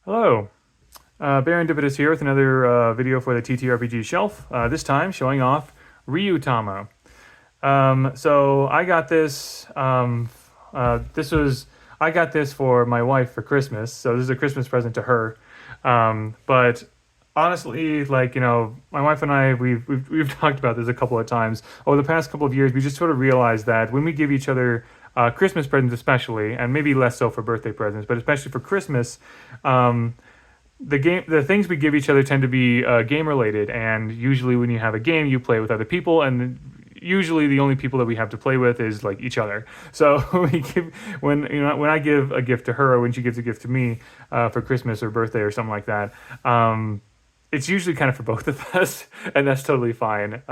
Hello, Baron Dividus here with another video for the TTRPG shelf. This time showing off Ryuutama. So I got this. I got this for my wife for Christmas. So this is a Christmas present to her. But honestly, my wife and I, we've talked about this a couple of times over the past couple of years. We just sort of realized that when we give each other Christmas presents, especially, and maybe less so for birthday presents, but especially for Christmas. The things we give each other tend to be game related, and usually when you have a game, you play with other people, and usually the only people that we have to play with is like each other. So when I give a gift to her, or when she gives a gift to me for Christmas or birthday or something like that. It's usually kind of for both of us, and that's totally fine.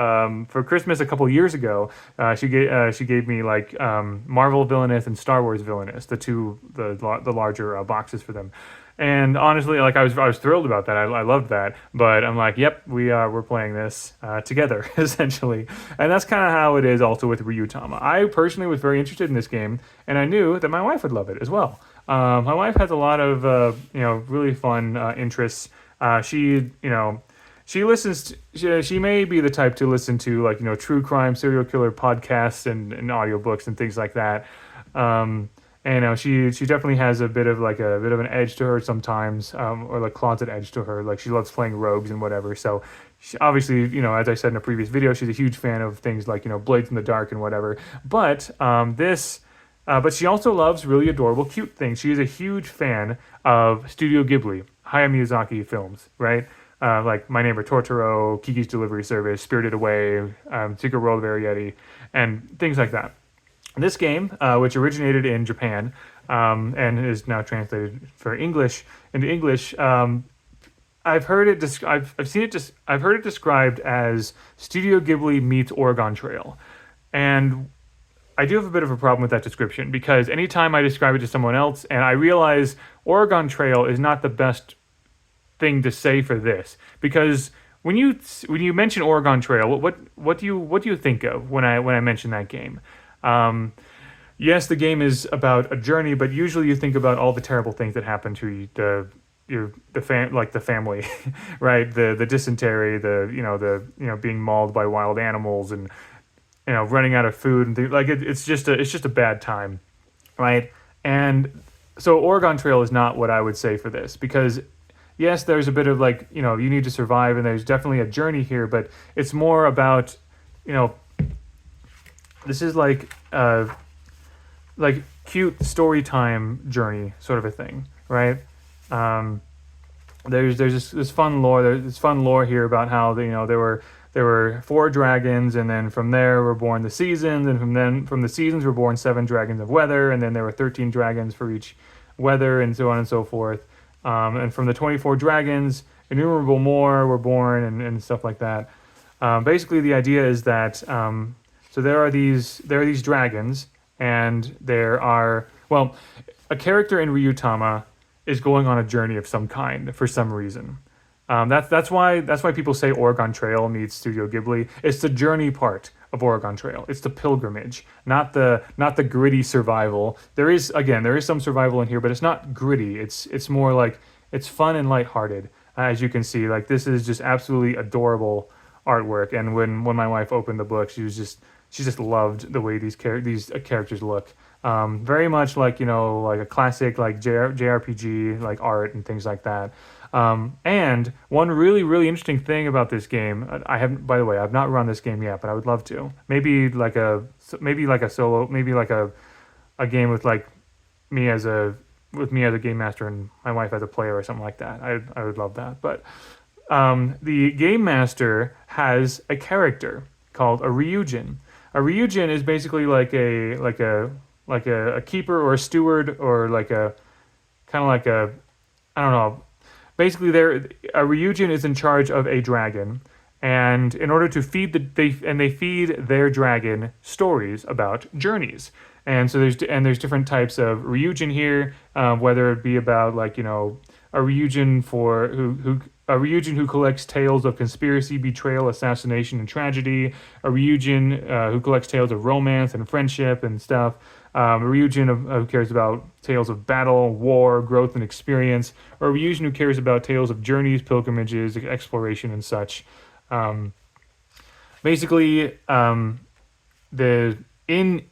For Christmas a couple years ago, she gave me Marvel Villainous and Star Wars Villainous, the larger boxes for them. And honestly, I was thrilled about that. I loved that. But I'm like, yep, we're playing this together essentially, and that's kind of how it is also with Ryuutama. I personally was very interested in this game, and I knew that my wife would love it as well. My wife has a lot of really fun interests. She listens. She may be the type to listen to true crime, serial killer podcasts and audiobooks and things like that. And she definitely has a bit of an edge to her sometimes, or like closet edge to her. Like she loves playing rogues and whatever. So she, obviously, as I said in a previous video, she's a huge fan of things like Blades in the Dark and whatever. But she also loves really adorable, cute things. She is a huge fan of Studio Ghibli, Hayao Miyazaki films, right? Like My Neighbor Totoro, Kiki's Delivery Service, Spirited Away, Secret World of Arietti, and things like that. This game, which originated in Japan and is now translated into English, I've heard it. I've heard it described as Studio Ghibli meets Oregon Trail, and I do have a bit of a problem with that description because anytime I describe it to someone else, and I realize Oregon Trail is not the best thing to say for this, because when you mention Oregon Trail, what do you think of when I mention that game? Yes, the game is about a journey, but usually you think about all the terrible things that happen to the family, right? The dysentery, being mauled by wild animals, and running out of food and things. It's just a bad time, right? And so Oregon Trail is not what I would say for this, because yes, there's a bit of you need to survive, and there's definitely a journey here, but it's more about this is like cute story time journey sort of a thing, right? There's this fun lore. There's this fun lore here about how there were 4 dragons, and then from there were born the seasons, and from the seasons were born 7 dragons of weather, and then there were 13 dragons for each weather, and so on and so forth. And from the 24 dragons, innumerable more were born, and stuff like that. Basically, the idea is that so there are these dragons, and a character in Ryuutama is going on a journey of some kind for some reason. That's why people say Oregon Trail meets Studio Ghibli. It's the journey part of Oregon Trail. It's the pilgrimage, not the gritty survival. There is some survival in here, but it's not gritty. It's more like it's fun and lighthearted. As you can see, this is just absolutely adorable artwork. And when my wife opened the book, she just loved the way these characters look. Very much like a classic JRPG art and things like that. And one really, really interesting thing about this game, by the way, I've not run this game yet, but I would love to. Maybe like a solo, maybe like a game with me as a game master and my wife as a player or something like that. I would love that. But the game master has a character called a Ryujin. A Ryujin is basically like a keeper or a steward, or I don't know. Basically, a Ryujin is in charge of a dragon, and in order to feed they feed their dragon stories about journeys. And so there's different types of Ryujin here, whether it be about a Ryujin a Ryujin who collects tales of conspiracy, betrayal, assassination, and tragedy. A Ryujin who collects tales of romance and friendship and stuff. A Ryujin who cares about tales of battle, war, growth, and experience, or a Ryujin who cares about tales of journeys, pilgrimages, exploration, and such. Um, Basically, the in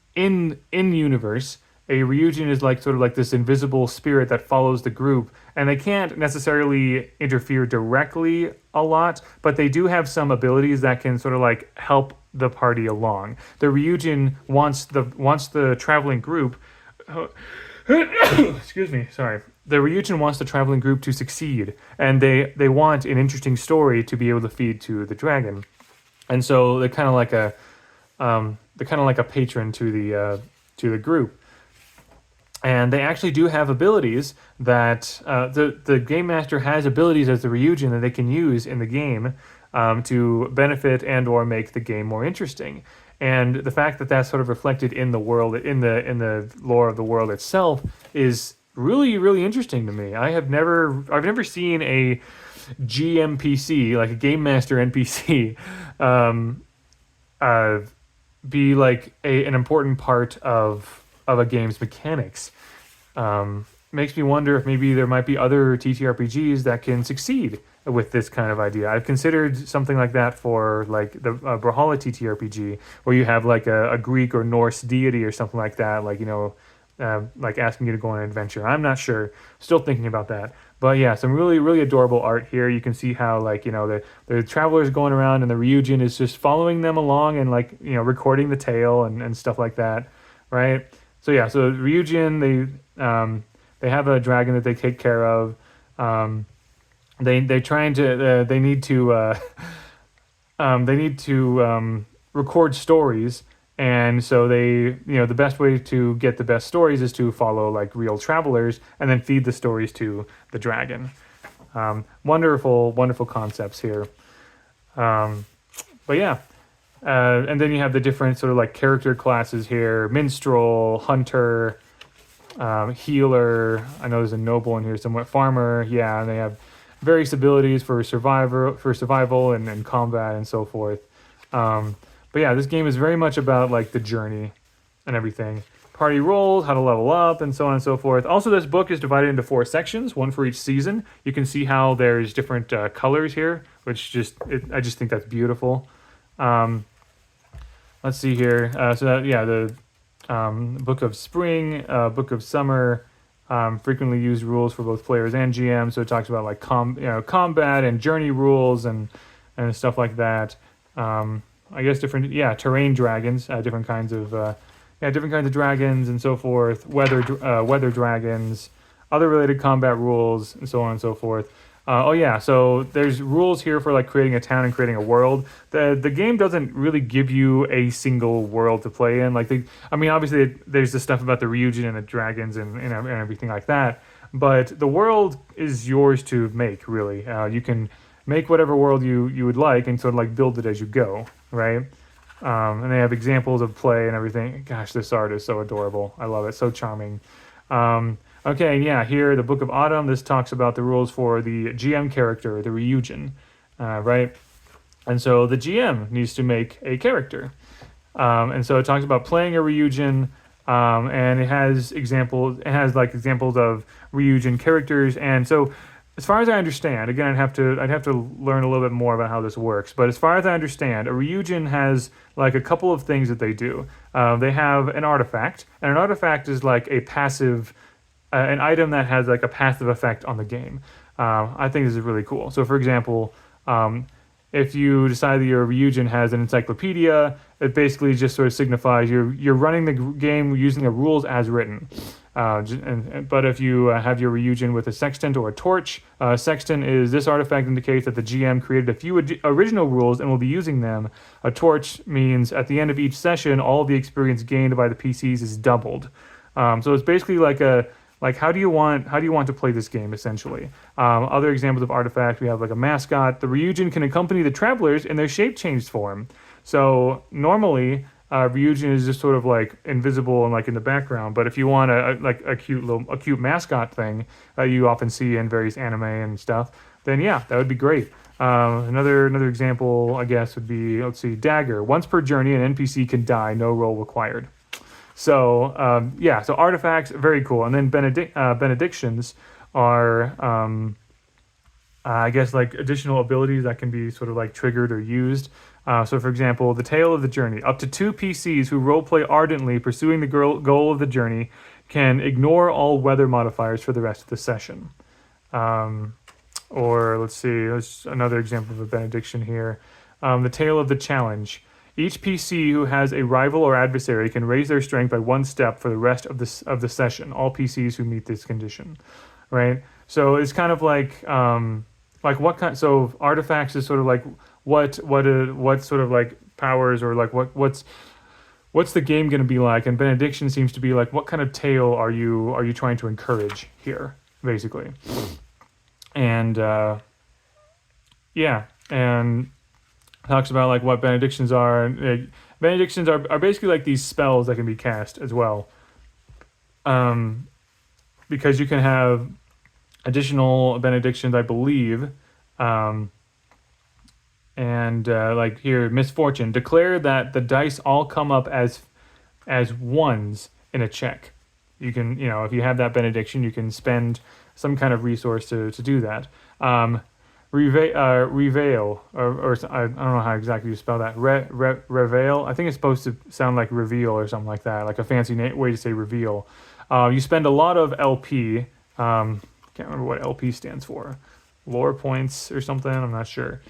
universe, a Ryujin is like sort of like this invisible spirit that follows the group, and they can't necessarily interfere directly a lot, but they do have some abilities that can sort of like help the party along. The Ryujin wants the traveling group. Excuse me, sorry. The Ryujin wants the traveling group to succeed, and they want an interesting story to be able to feed to the dragon, and so they're kind of like a patron to the group. And they actually do have abilities that the game master has abilities as the Ryujin that they can use in the game to benefit and or make the game more interesting. And the fact that that's sort of reflected in the world, in the lore of the world itself, is really interesting to me. I've never seen a GMPC, like a game master NPC, uh, be like an important part of a game's mechanics. Makes me wonder if maybe there might be other TTRPGs that can succeed with this kind of idea. I've considered something like that for like the Brawlhalla TTRPG, where you have like a Greek or Norse deity or something like that, like like asking you to go on an adventure. I'm not sure. Still thinking about that. But yeah, some really adorable art here. You can see how like the travelers going around and the Ryujin is just following them along and like recording the tale and stuff like that, right? So yeah, so Ryujin they have a dragon that they take care of. They trying to they need to record stories, and so the best way to get the best stories is to follow like real travelers and then feed the stories to the dragon. Wonderful concepts here. But yeah, and then you have the different sort of like character classes here: minstrel, hunter, healer. I know there's a noble in here somewhat. Farmer, yeah, and they have various abilities for survival and combat and so forth. But yeah, this game is very much about like the journey and everything. Party roles, how to level up, and so on and so forth. Also, this book is divided into 4 sections, one for each season. You can see how there's different colors here, which I just think that's beautiful. Let's see here. The Book of Spring, Book of Summer, frequently used rules for both players and GM. So it talks about like combat and journey rules and stuff like that. I guess different terrain dragons, different kinds of dragons and so forth. Weather dragons, other related combat rules, and so on and so forth. So there's rules here for like creating a town and creating a world. The game doesn't really give you a single world to play in. Obviously there's the stuff about the Ryujin and the dragons and everything like that. But the world is yours to make, really. You can make whatever world you would like and sort of like build it as you go, right? And they have examples of play and everything. Gosh, this art is so adorable. I love it. So charming. Here, the Book of Autumn, this talks about the rules for the GM character, the Ryujin, right? And so the GM needs to make a character. And so it talks about playing a Ryujin, and it has examples of Ryujin characters. And so as far as I understand, again, I'd have to learn a little bit more about how this works. But as far as I understand, a Ryujin has like a couple of things that they do. They have an artifact, and an artifact is like a passive, an item that has like a passive effect on the game. I think this is really cool. So, for example, if you decide that your Ryujin has an encyclopedia, it basically just sort of signifies you're running the game using the rules as written. But if you have your Ryujin with a sextant or a torch, sextant is this artifact indicates that the GM created a few original rules and will be using them. A torch means at the end of each session, all the experience gained by the PCs is doubled. So it's basically like how do you want to play this game essentially. Other examples of artifacts, we have like a mascot. The Ryujin can accompany the travelers in their shape changed form. So normally Ryujin is just sort of like invisible and like in the background, but if you want a cute mascot thing that you often see in various anime and stuff, then yeah, that would be great. Another example, I guess, would be, let's see, Dagger. Once per journey, an NPC can die, no roll required. So yeah, so artifacts, very cool. And then benedictions are, I guess, like additional abilities that can be sort of like triggered or used. So, for example, the tale of the journey. Up to 2 PCs who roleplay ardently pursuing the goal of the journey can ignore all weather modifiers for the rest of the session. Or let's see, there's another example of a benediction here. The tale of the challenge. Each PC who has a rival or adversary can raise their strength by 1 step for the rest of the session. All PCs who meet this condition, right? So it's kind of like what kind. So artifacts is sort of like what sort of like powers, or like what's the game going to be like, and benediction seems to be like what kind of tale are you trying to encourage here, basically. And yeah, and talks about like what benedictions are. And benedictions are basically like these spells that can be cast as well, because you can have additional benedictions, I believe. And like here, misfortune. Declare that the dice all come up as ones in a check. You can, if you have that benediction, you can spend some kind of resource to do that. Reveal, or I don't know how exactly you spell that. Reveal. I think it's supposed to sound like reveal or something like that, like a fancy way to say reveal. You spend a lot of LP. Can't remember what LP stands for. Lore points or something. I'm not sure.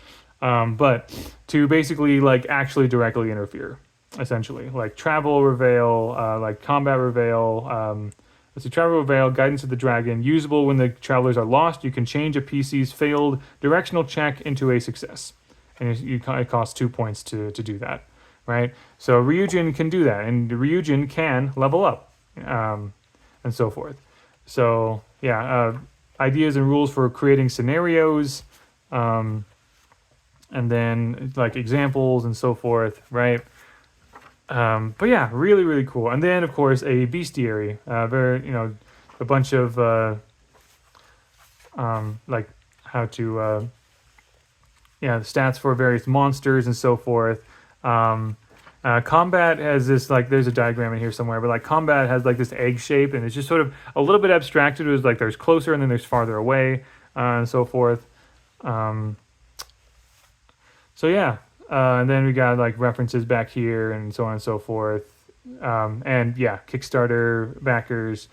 But to basically like actually directly interfere, essentially, like travel reveal, like combat reveal. Let's see, travel reveal, guidance of the dragon, usable when the travelers are lost. You can change a PC's failed directional check into a success, and it costs 2 points to do that, right? So Ryujin can do that, and Ryujin can level up, and so forth. So yeah, ideas and rules for creating scenarios, and then like examples and so forth, right? But yeah, really, really cool. And then, of course, a bestiary, a bunch of like how to, the stats for various monsters and so forth. Combat has this, like, there's a diagram in here somewhere, but like combat has like this egg shape, and it's just sort of a little bit abstracted. It was like there's closer and then there's farther away, and so forth. So yeah. And then we got like references back here and so on and so forth. And yeah, Kickstarter backers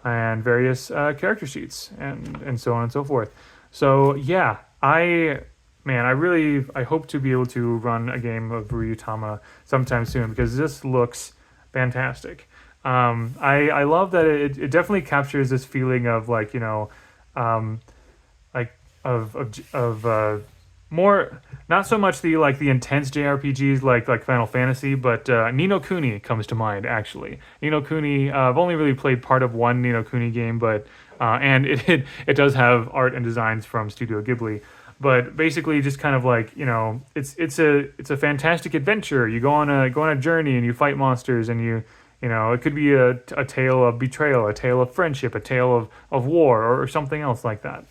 and various character sheets and so on and so forth. So yeah, I hope to be able to run a game of Ryuutama sometime soon, because this looks fantastic. I love that it definitely captures this feeling of like, like of more, not so much the intense JRPGs like Final Fantasy, but Ni no Kuni comes to mind, actually. Ni no Kuni, I've only really played part of one Ni no Kuni game, but and it does have art and designs from Studio Ghibli, but basically just kind of like, it's a fantastic adventure. You go on a journey and you fight monsters, and it could be a tale of betrayal, a tale of friendship, a tale of war, or something else like that.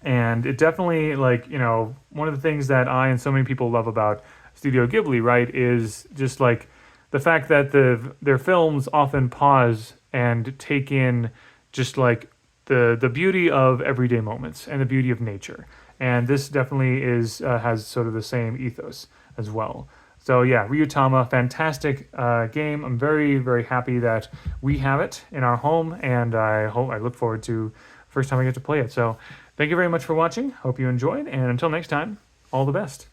And it definitely, like, one of the things that I and so many people love about Studio Ghibli, right, is just like the fact that their films often pause and take in just like the beauty of everyday moments and the beauty of nature. And this definitely has sort of the same ethos as well. So yeah, Ryuutama, fantastic game. I'm very, very happy that we have it in our home, and I look forward to the first time I get to play it. So thank you very much for watching. Hope you enjoyed, and until next time, all the best.